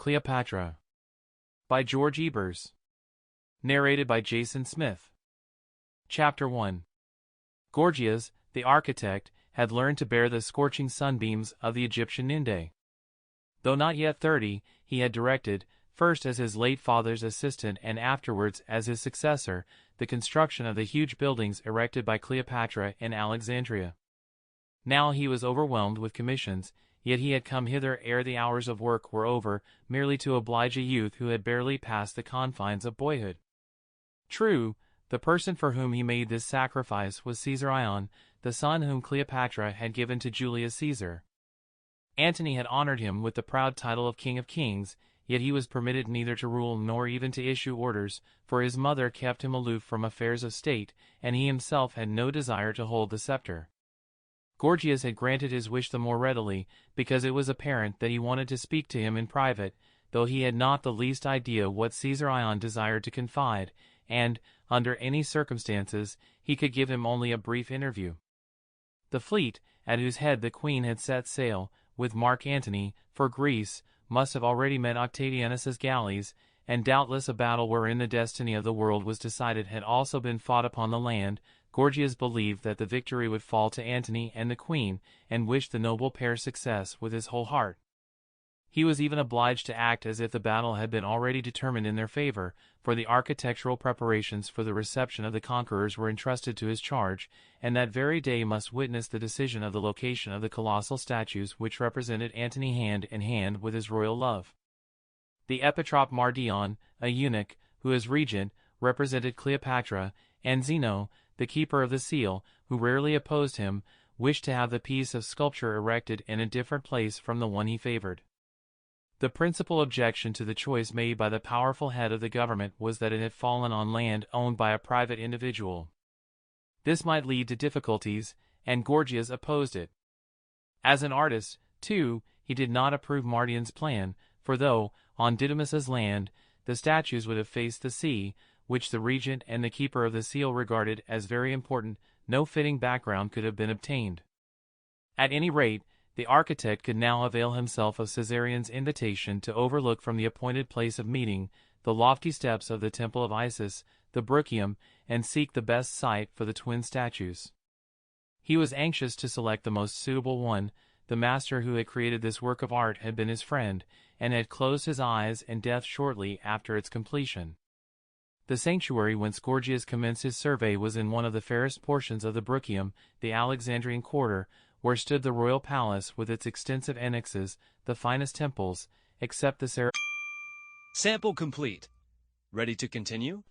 Cleopatra by Georg Ebers. Narrated by Jason Smith. Chapter 1. Gorgias, the architect, had learned to bear the scorching sunbeams of the Egyptian noonday. Though not yet 30, he had directed, first as his late father's assistant and afterwards as his successor, the construction of the huge buildings erected by Cleopatra in Alexandria. Now he was overwhelmed with commissions, yet he had come hither ere the hours of work were over, merely to oblige a youth who had barely passed the confines of boyhood. True, the person for whom he made this sacrifice was Caesar, the son whom Cleopatra had given to Julius Caesar. Antony had honored him with the proud title of King of Kings, yet he was permitted neither to rule nor even to issue orders, for his mother kept him aloof from affairs of state, and he himself had no desire to hold the scepter. Gorgias had granted his wish the more readily, because it was apparent that he wanted to speak to him in private, though he had not the least idea what Caesar desired to confide, and, under any circumstances, he could give him only a brief interview. The fleet, at whose head the Queen had set sail, with Mark Antony, for Greece, must have already met Octavianus's galleys, and doubtless a battle wherein the destiny of the world was decided had also been fought upon the land. Gorgias believed that the victory would fall to Antony and the Queen, and wished the noble pair success with his whole heart. He was even obliged to act as if the battle had been already determined in their favor, for the architectural preparations for the reception of the conquerors were entrusted to his charge, and that very day must witness the decision of the location of the colossal statues which represented Antony hand in hand with his royal love. The epitrop Mardion, a eunuch, who as regent, represented Cleopatra, and Zeno, the keeper of the seal, who rarely opposed him, wished to have the piece of sculpture erected in a different place from the one he favored. The principal objection to the choice made by the powerful head of the government was that it had fallen on land owned by a private individual. This might lead to difficulties, and Gorgias opposed it. As an artist, too, he did not approve Mardion's plan, for though, on Didymus's land, the statues would have faced the sea, which the regent and the keeper of the seal regarded as very important, no fitting background could have been obtained. At any rate, the architect could now avail himself of Caesarion's invitation to overlook from the appointed place of meeting the lofty steps of the Temple of Isis, the Bruchium, and seek the best site for the twin statues. He was anxious to select the most suitable one. The master who had created this work of art had been his friend, and had closed his eyes in death shortly after its completion. The sanctuary whence Gorgias commenced his survey was in one of the fairest portions of the Bruchium, the Alexandrian quarter, where stood the royal palace with its extensive annexes, the finest temples, except the Sample complete. Ready to continue?